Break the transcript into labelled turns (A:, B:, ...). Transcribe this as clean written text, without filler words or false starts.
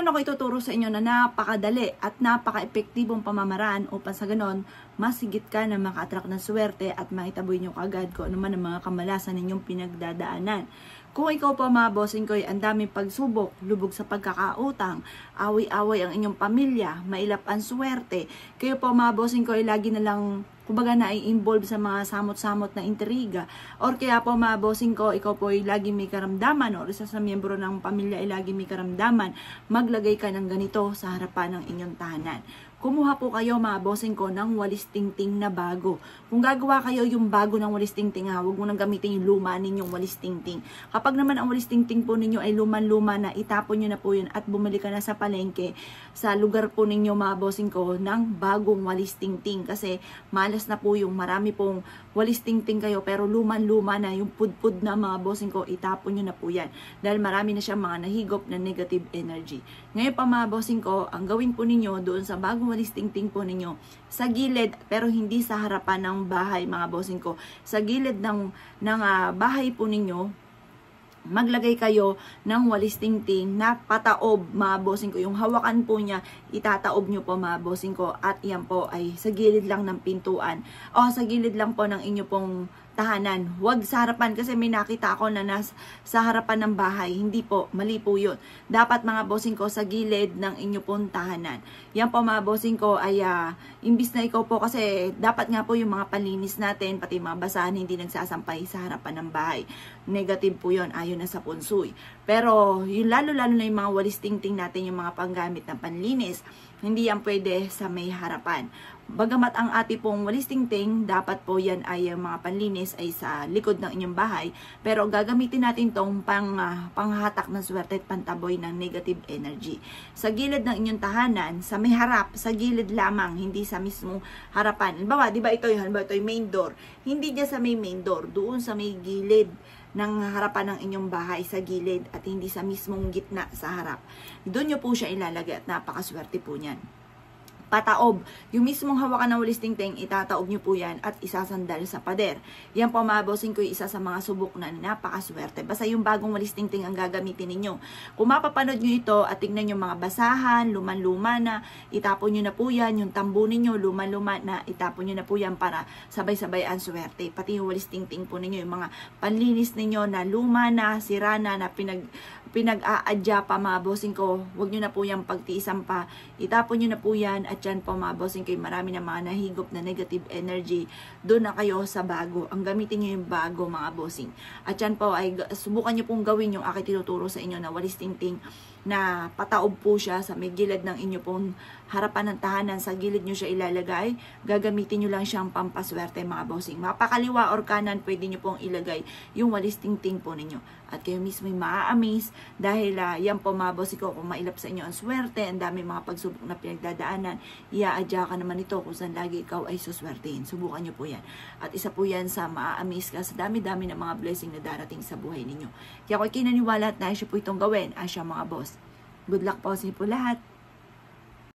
A: Ngayon ako ituturo sa inyo na napakadali at napaka-epektibong pamamaraan upang sa ganon, mas higit ka na maka-attract ng swerte at maitaboy nyo kagad kung ano man ang mga kamalasan ninyong pinagdadaanan. Kung ikaw pa mga bossing ko ay ang daming pagsubok, lubog sa pagkakautang, away-away ang inyong pamilya, mailap ang swerte, kayo pa mga bossing ko ay lagi na lang kumbaga na i-involve sa mga samot-samot na intriga, or kaya po mga bossing ko, ikaw po ay lagi may karamdaman, or isa sa miyembro ng pamilya ay lagi may karamdaman, maglagay ka ng ganito sa harapan ng inyong tahanan. Kumuha po kayo mga bossing ko ng walis tingting na bago. Kung gagawa kayo yung bago ng walis tingting, huwag mo nang gamitin yung luma ninyong walis tingting. Kapag naman ang walis tingting po ninyo ay luman-luma na, itapon nyo na po yun at bumili ka na sa palengke, sa lugar po ninyo mga bossing ko, ng bagong walis tingting. Kasi malas na po yung marami pong walis tingting kayo pero luman-luma na, yung pudpud na mga bossing ko, itapon nyo na po yan. Dahil marami na siya mga nahigop na negative energy. Ngayon pa mga bossing ko, ang gawin po ninyo doon sa bagong walis tingting po ninyo, sa gilid, pero hindi sa harapan ng bahay mga bossing ko, sa gilid ng bahay po ninyo, maglagay kayo ng walis tingting na pataob mga bossing ko. Yung hawakan po niya, itataob nyo po mga bossing ko, at yan po ay sa gilid lang ng pintuan o sa gilid lang po ng inyo pong tahanan. Huwag sa harapan, kasi may nakita ako na sa harapan ng bahay. Hindi po, mali po yun. Dapat mga bossing ko sa gilid ng inyo pong tahanan. Yan po mga bossing ko ay imbis na ikaw po, kasi dapat nga po yung mga panlinis natin, pati mga basahan, hindi nagsasampay sa harapan ng bahay. Negative po yun, ayon na sa punsoy. Pero yung lalo-lalo na yung mga walis tingting natin, yung mga panggamit ng panlinis, hindi yan pwede sa may harapan. Bagamat ang ati pong walis tingting, dapat po yan ay mga panlinis ay sa likod ng inyong bahay. Pero gagamitin natin tong panghatak ng swerte at pantaboy ng negative energy. Sa gilid ng inyong tahanan, sa may harap, sa gilid lamang, hindi sa mismong harapan. Halimbawa, di ba ito yung main door? Hindi dyan sa may main door, doon sa may gilid ng harapan ng inyong bahay, sa gilid, at hindi sa mismong gitna sa harap. Doon nyo po siya ilalagay at napakaswerte po niyan. Pataob. Yung mismong hawakan ng walis tingting, itataob nyo po yan at isasandal sa pader. Yan po mga bossing ko, isa sa mga subok na napakaswerte. Basta yung bagong walis tingting ang gagamitin ninyo. Kung mapapanood nyo ito at tignan yung mga basahan, luman-luma na, itapon nyo na po yan. Yung tambo ninyo, luman-luma na, itapon nyo na po yan para sabay-sabay ang swerte. Pati yung walis tingting po ninyo, yung mga panlinis ninyo na luma na, sira na, pinag-aadya pa mga bossing ko, huwag nyo na po yan pagtiisan pa. Itapon nyo na po yan, at yan po mga bossing ko, marami na mga nahigop na negative energy. Doon na kayo sa bago. Ang gamitin nyo yung bago mga bossing. At yan po ay subukan nyo pong gawin yung aking tinuturo sa inyo na walis tingting na pataob po siya sa may gilid ng inyo pong harapan ng tahanan, sa gilid nyo siya ilalagay. Gagamitin nyo lang siyang pampaswerte mga bossing. Mapakaliwa or kanan, pwede nyo pong ilagay yung walis tingting po ninyo. At kayo mismo yung maa-amaze dahil yan po mga bossing ko, kung mailap sa inyo ang swerte, ang dami mga pagsubok na pinagdadaanan, iaadya ka naman ito kung saan lagi ikaw ay suswertein. Subukan nyo po yan. At isa po yan sa maa-amaze ka sa dami-dami ng mga blessing na darating sa buhay ninyo. Kaya ako'y kinaniwala at nais po itong gawin, asya mga boss. Good luck po sa inyo po lahat.